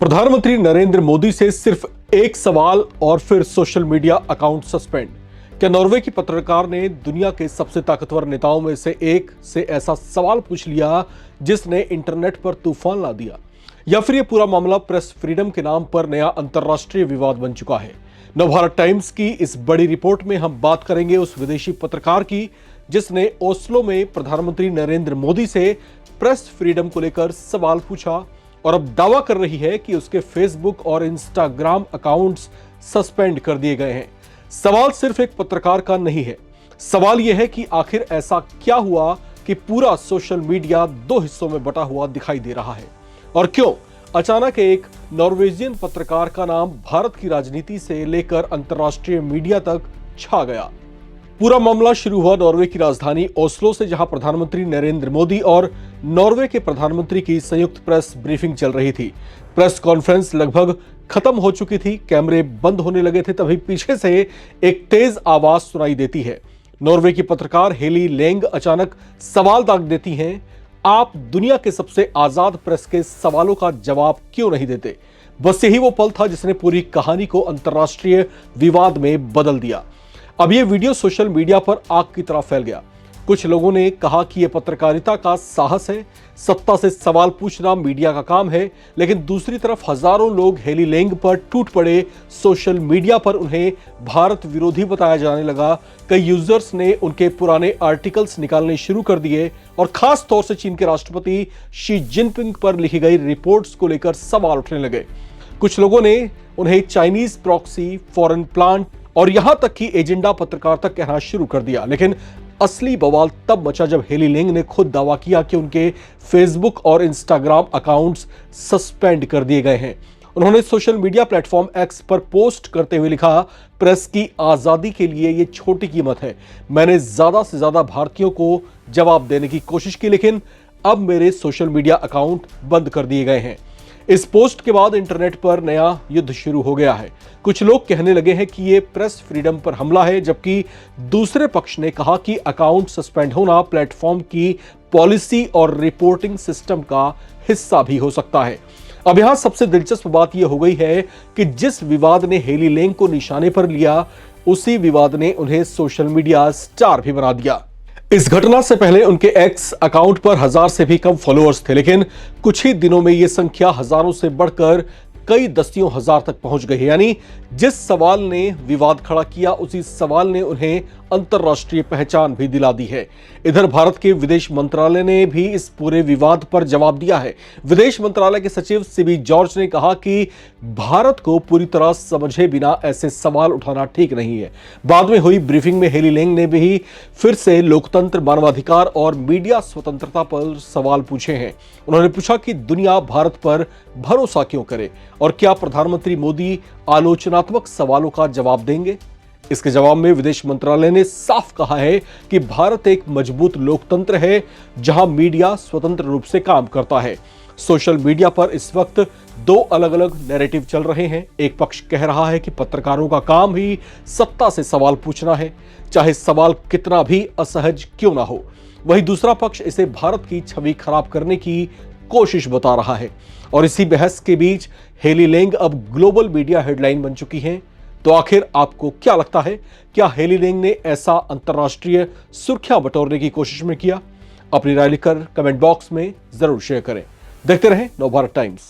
प्रधानमंत्री नरेंद्र मोदी से सिर्फ एक सवाल और फिर सोशल मीडिया अकाउंट सस्पेंड। क्या नॉर्वे की पत्रकार ने दुनिया के सबसे ताकतवर नेताओं में से एक से ऐसा सवाल पूछ लिया जिसने इंटरनेट पर तूफान ला दिया, या फिर यह पूरा मामला प्रेस फ्रीडम के नाम पर नया अंतर्राष्ट्रीय विवाद बन चुका है? नवभारत टाइम्स की इस बड़ी रिपोर्ट में हम बात करेंगे उस विदेशी पत्रकार की जिसने ओस्लो में प्रधानमंत्री नरेंद्र मोदी से प्रेस फ्रीडम को लेकर सवाल पूछा और अब दावा कर रही है कि उसके फेसबुक और इंस्टाग्राम अकाउंट्स सस्पेंड कर दिए गए हैं। सवाल सिर्फ एक पत्रकार का नहीं है, सवाल यह है कि आखिर ऐसा क्या हुआ कि पूरा सोशल मीडिया दो हिस्सों में बटा हुआ दिखाई दे रहा है, और क्यों अचानक एक नॉर्वेजियन पत्रकार का नाम भारत की राजनीति से लेकर अंतर्राष्ट्रीय मीडिया तक छा गया। पूरा मामला शुरू हुआ नॉर्वे की राजधानी ओस्लो से, जहां प्रधानमंत्री नरेंद्र मोदी और नॉर्वे के प्रधानमंत्री की संयुक्त प्रेस ब्रीफिंग चल रही थी। प्रेस कॉन्फ्रेंस लगभग खत्म हो चुकी थी, कैमरे बंद होने लगे थे, तभी पीछे से एक तेज आवाज सुनाई देती है। नॉर्वे की पत्रकार हेली लेंग अचानक सवाल दाग देती हैं, आप दुनिया के सबसे आजाद प्रेस के सवालों का जवाब क्यों नहीं देते? बस यही वो पल था जिसने पूरी कहानी को अंतर्राष्ट्रीय विवाद में बदल दिया। अब यह वीडियो सोशल मीडिया पर आग की तरह फैल गया। कुछ लोगों ने कहा कि यह पत्रकारिता का साहस है, सत्ता से सवाल पूछना मीडिया का काम है, लेकिन दूसरी तरफ हजारों लोग हेली लेंग पर टूट पड़े। सोशल मीडिया पर उन्हें भारत विरोधी बताया जाने लगा। कई यूजर्स ने उनके पुराने आर्टिकल्स निकालने शुरू कर दिए और खास तौर से चीन के राष्ट्रपति शी जिनपिंग पर लिखी गई रिपोर्ट्स को लेकर सवाल उठने लगे। कुछ लोगों ने उन्हें चाइनीज प्रॉक्सी, फॉरेन प्लांट और यहां तक कि एजेंडा पत्रकार तक कहना शुरू कर दिया। लेकिन असली बवाल तब मचा जब हेली लेंग ने खुद दावा किया कि उनके फेसबुक और इंस्टाग्राम अकाउंट्स सस्पेंड कर दिए गए हैं। उन्होंने सोशल मीडिया प्लेटफॉर्म एक्स पर पोस्ट करते हुए लिखा, प्रेस की आजादी के लिए यह छोटी कीमत है। मैंने ज्यादा से ज्यादा भारतीयों को जवाब देने की कोशिश की, लेकिन अब मेरे सोशल मीडिया अकाउंट बंद कर दिए गए हैं। इस पोस्ट के बाद इंटरनेट पर नया युद्ध शुरू हो गया है। कुछ लोग कहने लगे हैं कि यह प्रेस फ्रीडम पर हमला है, जबकि दूसरे पक्ष ने कहा कि अकाउंट सस्पेंड होना प्लेटफॉर्म की पॉलिसी और रिपोर्टिंग सिस्टम का हिस्सा भी हो सकता है। अब यहां सबसे दिलचस्प बात यह हो गई है कि जिस विवाद ने हेली लेंग को निशाने पर लिया, उसी विवाद ने उन्हें सोशल मीडिया स्टार भी बना दिया। इस घटना से पहले उनके एक्स अकाउंट पर 1000 से भी कम फॉलोअर्स थे, लेकिन कुछ ही दिनों में यह संख्या हजारों से बढ़कर कई दसियों हजार तक पहुंच गई है। यानी जिस सवाल ने विवाद खड़ा किया, उसी सवाल ने उन्हें अंतर्राष्ट्रीय पहचान भी दिला दी है। इधर भारत के विदेश मंत्रालय ने भी इस पूरे विवाद पर जवाब दिया है। विदेश मंत्रालय के सचिव सीबी जॉर्ज ने कहा कि भारत को पूरी तरह समझे बिना ऐसे सवाल उठाना ठीक नहीं है। बाद में हुई ब्रीफिंग में हेली लेंग ने भी फिर से लोकतंत्र, मानवाधिकार और मीडिया स्वतंत्रता पर सवाल पूछे हैं। उन्होंने पूछा कि दुनिया भारत पर भरोसा क्यों करे और क्या प्रधानमंत्री मोदी आलोचनात्मक सवालों का जवाब देंगे। इसके जवाब में विदेश मंत्रालय ने साफ कहा है कि भारत एक मजबूत लोकतंत्र है जहां मीडिया स्वतंत्र रूप से काम करता है। सोशल मीडिया पर इस वक्त दो अलग अलग नैरेटिव चल रहे हैं। एक पक्ष कह रहा है कि पत्रकारों का काम ही सत्ता से सवाल पूछना है, चाहे सवाल कितना भी असहज क्यों ना हो। वहीं दूसरा पक्ष इसे भारत की छवि खराब करने की कोशिश बता रहा है। और इसी बहस के बीच हेली लेंग अब ग्लोबल मीडिया हेडलाइन बन चुकी हैं। तो आखिर आपको क्या लगता है, क्या हेली लेंग ने ऐसा अंतर्राष्ट्रीय सुर्खियां बटोरने की कोशिश में किया? अपनी राय लिखकर कमेंट बॉक्स में जरूर शेयर करें। देखते रहें नवभारत टाइम्स।